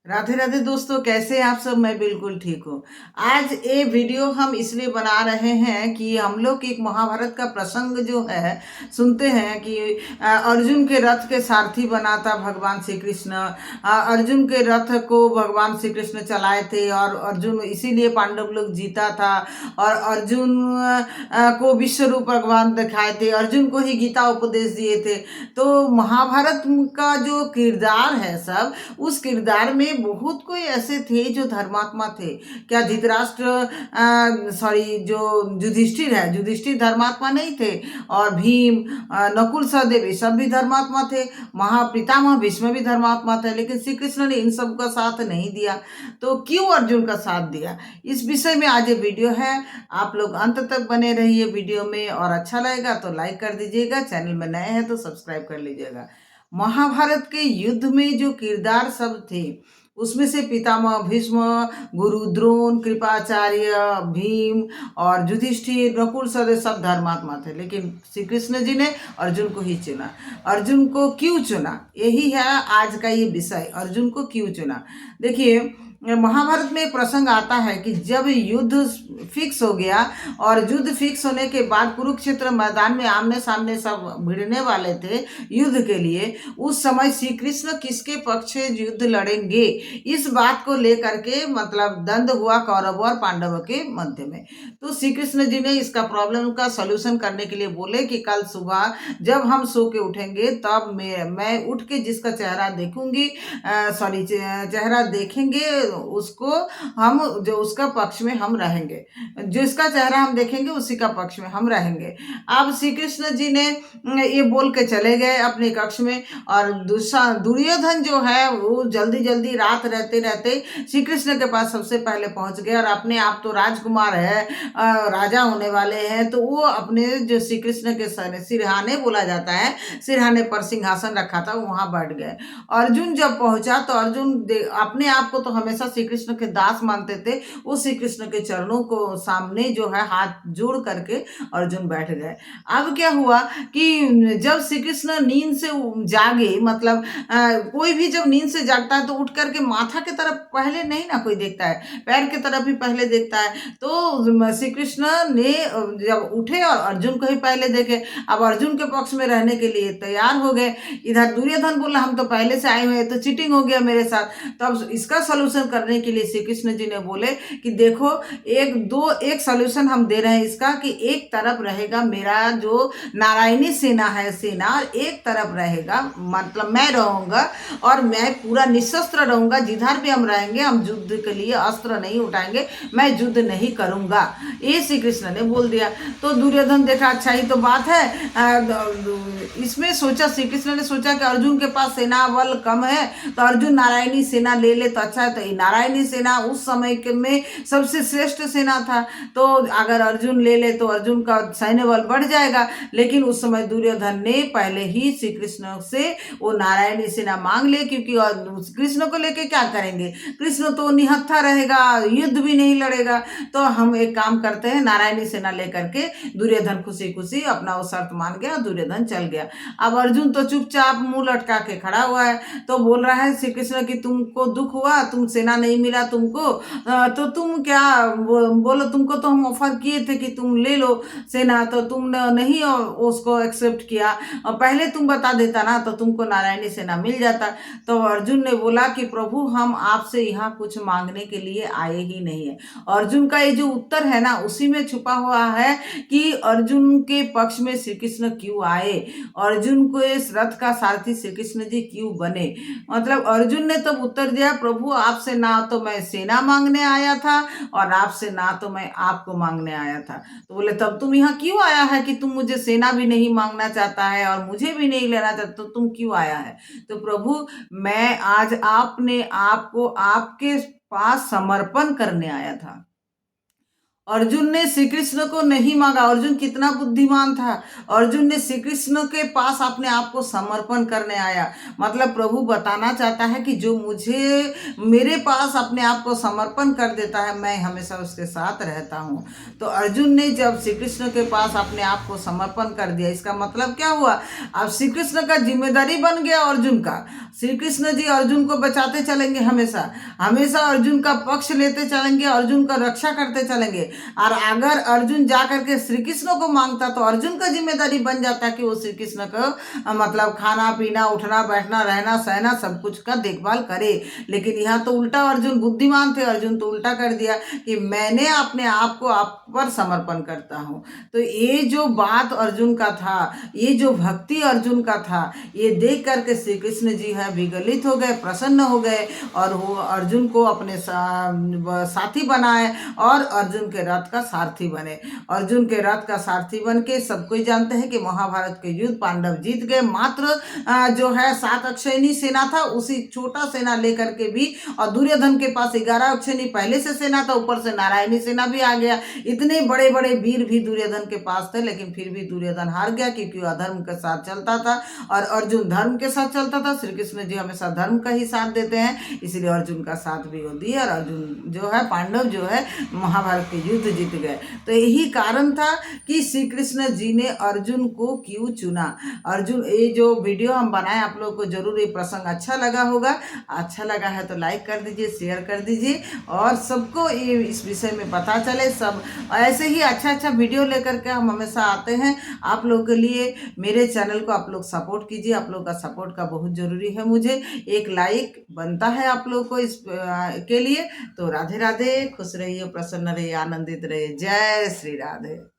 राधे राधे दोस्तों, कैसे हैं आप सब। मैं बिल्कुल ठीक हूँ। आज ये वीडियो हम इसलिए बना रहे हैं कि हम लोग एक महाभारत का प्रसंग जो है सुनते हैं कि अर्जुन के रथ के सारथी बना था भगवान श्री कृष्ण। अर्जुन के रथ को भगवान श्री कृष्ण चलाए थे और अर्जुन इसीलिए पांडव लोग जीता था। और अर्जुन को विश्व रूप भगवान दिखाए थे, अर्जुन को ही गीता उपदेश दिए थे। तो महाभारत का जो किरदार है सब, उस किरदार में बहुत कोई ऐसे थे जो धर्मात्मा थे। क्या धृतराष्ट्र सॉरी जो युधिष्ठिर है, युधिष्ठिर धर्मात्मा नहीं थे। और भीम, नकुल सहदेव, ये सब भी धर्मात्मा थे। महापितामह भीष्म भी धर्मात्मा थे, लेकिन श्री कृष्ण ने इन सब का साथ नहीं दिया। तो क्यों अर्जुन का साथ दिया, इस विषय में आज ये वीडियो है। आप लोग अंत तक बने रहिए वीडियो में, और अच्छा लगेगा तो लाइक कर दीजिएगा, चैनल में नए हैं तो सब्सक्राइब कर लीजिएगा। महाभारत के युद्ध में जो किरदार सब थे, उसमें से पितामह भीष्म, गुरु द्रोण, कृपाचार्य, भीम और युधिष्ठिर, नकुल सहदेव सब धर्मात्मा थे, लेकिन श्री कृष्ण जी ने अर्जुन को ही चुना। अर्जुन को क्यों चुना, यही है आज का ये विषय। अर्जुन को क्यों चुना, देखिए। महाभारत में एक प्रसंग आता है कि जब युद्ध फिक्स हो गया, और युद्ध फिक्स होने के बाद कुरुक्षेत्र मैदान में आमने सामने सब भिड़ने वाले थे युद्ध के लिए, उस समय श्री कृष्ण किसके पक्ष से युद्ध लड़ेंगे, इस बात को लेकर के मतलब द्वंद्व हुआ कौरवों और पांडवों के मध्य में। तो श्री कृष्ण जी ने इसका प्रॉब्लम का सॉल्यूशन करने के लिए बोले कि कल सुबह जब हम सो के उठेंगे तब मैं उठ के जिसका चेहरा देखूंगी, सॉरी चेहरा देखेंगे, उसको हम जो उसका पक्ष में हम रहेंगे, जिसका चेहरा हम देखेंगे उसी का पक्ष में हम रहेंगे। अब श्री कृष्ण जी ने ये बोल के चले गए अपने कक्ष में, और दुर्योधन जो है वो जल्दी जल्दी रात रहते रहते श्री कृष्ण के पास सबसे पहले पहुंच गए, और अपने आप तो राजकुमार है, राजा होने वाले हैं, तो वो अपने जो श्री कृष्ण के सिरहाने बोला जाता है, सिरहाने पर सिंहासन रखा था, वहां बैठ गए। अर्जुन जब पहुंचा तो अर्जुन अपने आप को तो हमेशा श्री कृष्ण के दास मानते थे, वो श्री कृष्ण के चरणों को सामने जो है हाथ जोड़ करके अर्जुन बैठ गए। अब क्या हुआ कि जब श्री कृष्ण नींद से जागे, मतलब कोई भी जब नींद से जागता है तो उठ करके माथा की तरफ पहले नहीं ना कोई देखता है, पैर की तरफ ही पहले देखता है। तो श्री कृष्ण ने जब उठे और अर्जुन को ही पहले देखे, अब अर्जुन के पक्ष में रहने के लिए तैयार हो गए। इधर दुर्योधन बोला हम तो पहले से आए हुए हैं, तो चीटिंग हो गया मेरे साथ। तो अब इसका सॉल्यूशन करने के लिए श्री कृष्ण जी ने बोले कि देखो, एक सॉल्यूशन हम दे रहे हैं इसका, कि एक तरफ रहेगा मेरा जो नारायणी सेना है, सेना, और एक तरफ रहेगा मतलब मैं रहूंगा, और मैं पूरा निशस्त्र रहूंगा। जिधर भी हम रहेंगे हम युद्ध के लिए अस्त्र नहीं उठाएंगे, मैं युद्ध नहीं करूंगा, ये श्री कृष्ण ने बोल दिया। तो दुर्योधन देखा अच्छा ही तो बात है, इसमें सोचा, श्री कृष्ण ने सोचा कि अर्जुन के पास सेना बल कम है, तो अर्जुन नारायणी सेना ले ले तो अच्छा है। तो नारायणी सेना उस समय के में सबसे श्रेष्ठ सेना था, तो अगर अर्जुन ले ले तो अर्जुन का सैन्य बल बढ़ जाएगा। लेकिन उस समय दुर्योधन ने पहले ही श्री कृष्ण से वो नारायणी सेना मांग ले, क्योंकि कृष्ण को लेके क्या करेंगे, कृष्ण तो निहत्था रहेगा, युद्ध भी नहीं लड़ेगा। तो हम एक काम करते हैं, नारायणी सेना लेकर के दुर्योधन खुशी खुशी अपना वो शर्त मान गया, दुर्योधन चल गया। अब अर्जुन तो चुपचाप मुंह लटका के खड़ा हुआ है, तो बोल रहा है श्री कृष्ण कि तुमको दुख हुआ, तुम सेना नहीं मिला तुमको, तो तुम क्या बोलो, तुमको तो हम ऑफर किए थे कि तुम ले लो सेना, तो तुम नहीं उसको एक्सेप्ट किया, और पहले तुम बता देता ना तो तुमको नारायणी सेना मिल जाता। तो अर्जुन ने बोला कि प्रभु हम आपसे यहाँ कुछ मांगने के लिए आए ही नहीं है। अर्जुन का ये जो उत्तर है ना, उसी में छुपा हुआ है कि अर्जुन के पक्ष में श्री कृष्ण क्यों आए, अर्जुन को इस रथ का सारथी श्री कृष्ण जी क्यों बने। मतलब अर्जुन ने तब उत्तर दिया, प्रभु आपसे ना तो मैं सेना मांगने आया था, और आपसे ना तो मैं आपको मांगने आया था। तो बोले तब तुम यहाँ क्यों आया है कि तुम मुझे सेना भी नहीं मांगना चाहता है और मुझे भी नहीं लेना चाहता, तो तुम क्यों आया है। तो प्रभु मैं आज आपने आपको आपके पास समर्पण करने आया था। अर्जुन ने श्री कृष्ण को नहीं मांगा। अर्जुन कितना बुद्धिमान था। अर्जुन ने श्री कृष्ण के पास अपने आप को समर्पण करने आया। मतलब प्रभु बताना चाहता है कि जो मुझे मेरे पास अपने आप को समर्पण कर देता है, मैं हमेशा उसके साथ रहता हूँ। तो अर्जुन ने जब श्री कृष्ण के पास अपने आप को समर्पण कर दिया, इसका मतलब क्या हुआ? अब श्री कृष्ण का जिम्मेदारी बन गया अर्जुन का। श्री कृष्ण जी अर्जुन को बचाते चलेंगे, हमेशा हमेशा अर्जुन का पक्ष लेते चलेंगे, अर्जुन का रक्षा करते चलेंगे। और अगर अर्जुन जा करके श्री कृष्ण को मांगता तो अर्जुन का जिम्मेदारी बन जाता कि वो श्री कृष्ण को मतलब खाना पीना, उठना बैठना, रहना सहना सब कुछ का देखभाल करे। लेकिन यहाँ तो उल्टा, अर्जुन बुद्धिमान थे, अर्जुन तो उल्टा कर दिया कि मैंने अपने आप को आप पर समर्पण करता हूँ। तो ये जो बात अर्जुन का था, ये जो भक्ति अर्जुन का था, ये देख करके श्री कृष्ण जी है विगलित हो गए, प्रसन्न हो गए और वो अर्जुन को अपने साथी बनाए और अर्जुन के रथ का सारथी बने। अर्जुन के रथ का सारथी बन के सब कोई जानते हैं कि महाभारत के युद्ध पांडव जीत गए। मात्र जो है 7 अक्षयणी सेना था, उसी छोटा सेना लेकर के भी, और दुर्योधन के पास 11 अक्षयणी पहले से सेना था, ऊपर से नारायणी सेना भी आ गया। इतने बड़े बड़े वीर भी दुर्योधन के पास थे, लेकिन फिर भी दुर्योधन हार गया क्योंकि वह अधर्म के साथ चलता था और अर्जुन धर्म के साथ चलता था। श्री कृष्ण जी हमेशा धर्म का ही साथ देते हैं, इसलिए अर्जुन का साथ भी वो दिया और अर्जुन जो है, पांडव जो है, महाभारत के युद्ध जीत गए। तो यही कारण था कि श्री कृष्ण जी ने अर्जुन को क्यों चुना। अर्जुन, ये जो वीडियो हम बनाए आप लोगों को जरूर ये प्रसंग अच्छा लगा होगा। अच्छा लगा है तो लाइक कर दीजिए, शेयर कर दीजिए और सबको ये इस विषय में पता चले। सब ऐसे ही अच्छा अच्छा वीडियो लेकर के हम हमेशा आते हैं आप लोगों के लिए। मेरे चैनल को आप लोग सपोर्ट कीजिए, आप लोग का सपोर्ट का बहुत ज़रूरी है मुझे। एक लाइक बनता है आप लोग को इस के लिए। तो राधे राधे, खुश रहिए, प्रसन्न रहिए, आनंदित रहिए। जय श्री राधे।